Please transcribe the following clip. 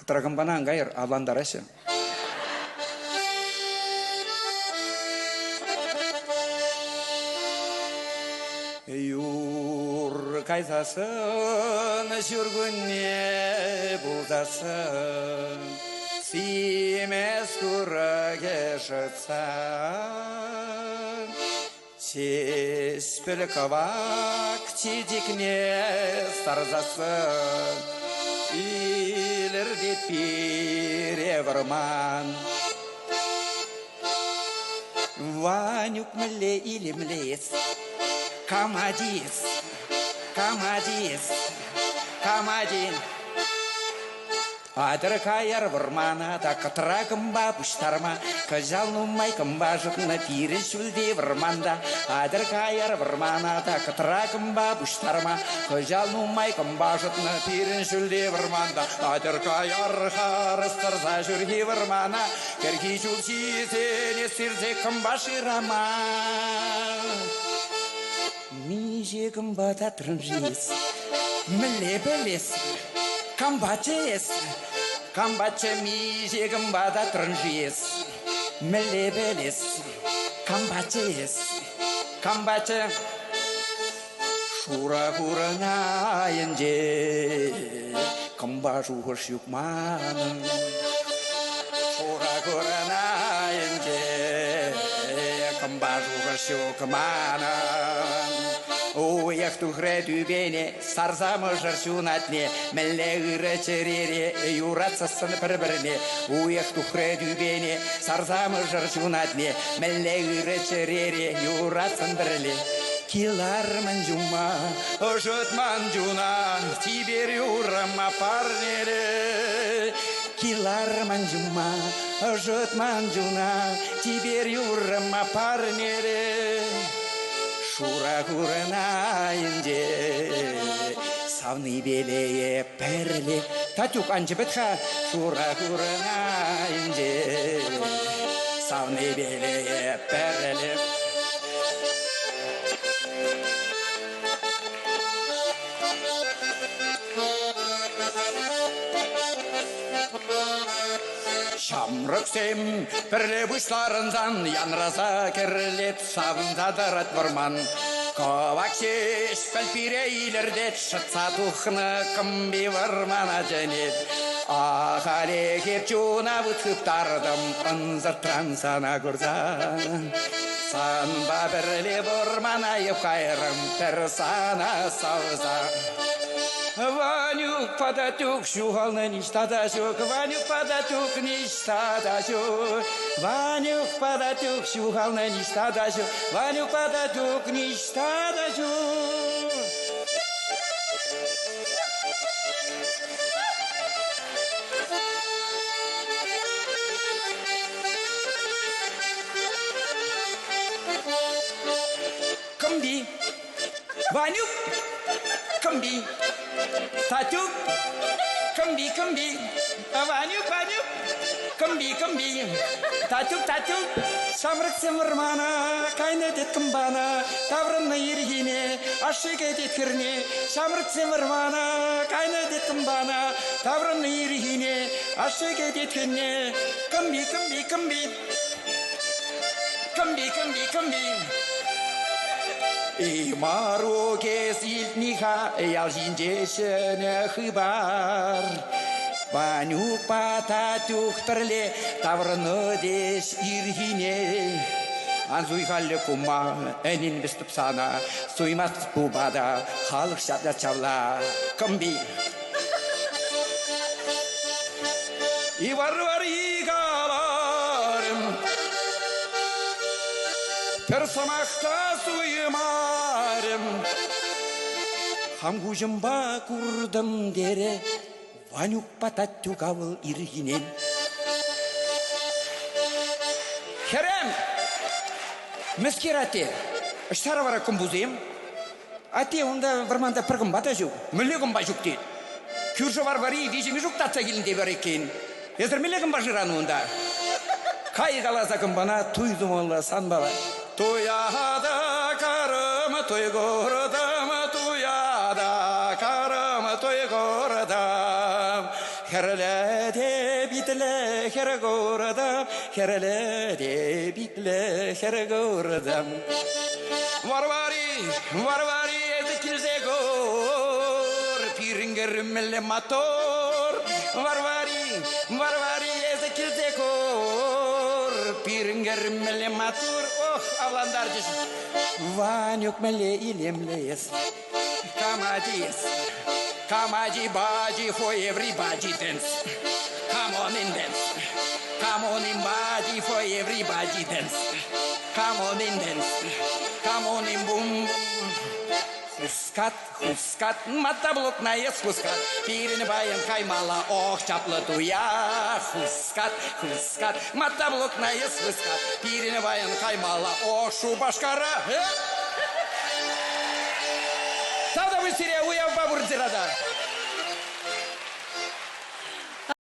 Кытырагын бана аңғайыр, аландарасы. Юр кайсасын жүргүнне бұлдасын, симес күрәге жытсан, сеспіл кавак тедікне сарзасын, илерде перевырман. Ванюк мле или млец, Камадис, камадис, камадин. Адыр каяр вырмана, да кытыра кымба пуштарма, кыжал нумай кымба жытна пире шүлде вырманда. Адыр каяр вырмана, да кытыра кымба пуштарма, кыжал нумай кымба жытна пире шүлде вырманда. Адыр каяр харыстырса жүрге вырмана, керги жул сизене сирзе кымба шырама. Мижегім бата трынжиес, міле білес, камбачес, камбаче мижегім бата трынжиес, міле білес, камбачес, камбаче. Шура курына енже, камба жуғыш юкманың. Шура курына енже, камба жуғыш юкманың. Ой, ах ту греду бене, сарзамы жарсюнатне, мәлле ғыры черере, юратсасын бір-біріне. Ой, ах ту греду бене, сарзамы жарсюнатне, мәлле ғыры черере, юратсын бірле. Киларман жума, ожытман жуна, тибер юрама парнере. Киларман жума, ожытман жуна, тибер юрама парнере. Шура курына енде, савны белее перле. Татюк анчы бітха, шура курына енде, савны белее перле. Шамрықсем бірле бұшларындан янраза керлет савындадырат варман. Ковак шеш пәлпире илердет шытса тухны кымби вармана жәнет. Ахале кепчуна бұтқыптардым ынзыртран сана көрзан. Санба бірле вармана евқайрым персана саузан. Ванюк падатюк шуғалны ништада жүк, Ванюк падатюк ништада жүк, Ванюк падатюк шуғалны ништада жүк, Ванюк падатюк ништада жүк. Кымби, Ванюк, кымби. Татюк, кымби, кымби, Ванюк, Ванюк, кымби, кымби. Татюк, татюк, шамрықсым ұрмана, кайнетет кымбана, таврынны ергене, ашық етет кірне. Шамрықсым ұрмана, кайнетет кымбана, таврынны ергене, ашық етет кірне. Кымби, кымби, кымби, кымби, кымби, кымби. Мару кесилтниха ялжинжешіне хыбар. Ванюк пататюк тірле таврыны деш иргине. Анзуйхаллы кума әнін бістіп сана, суймас бубада халық шапля чавла. Кымби. Ивар-вар игаларым, персамақта суймарым. Хамгужымба курдым дере, Ванюк пататюк авыл иргинен. Херем, міскер ате, ұштары бара күн бұзайым. Ате, онда варманда піргім бата жүк, мүлігім ба жүк дейді. Күрші бар бари, вежімі жүк татса келінде бар екен. Езір мүлігім ба жыраны онда. Кай қаласа күн бана, туйдым олла сан бала. Туяда карым, туй көрдім, туяда карым, туй көрдім. Херле de bitle her gorada, herele de bitle her gorada. Varvari ezekilze gor, piringer melle mator. Varvari ezekilze gor, piringer melle mator. Oh, avlandarcış. Vanyuk melle ilemleyes. Kamaji baji for everybody dance. Come on in dance. Come on in baji for everybody dance. Come on in dance. Come on in boom. Huskat, mata bloknayız huskat. Birini bayan kaymala, oh çaplı duya. Huskat, mata bloknayız huskat. Birini bayan kaymala, oh şu başkara. Sada bir siriye uyan babur zirada.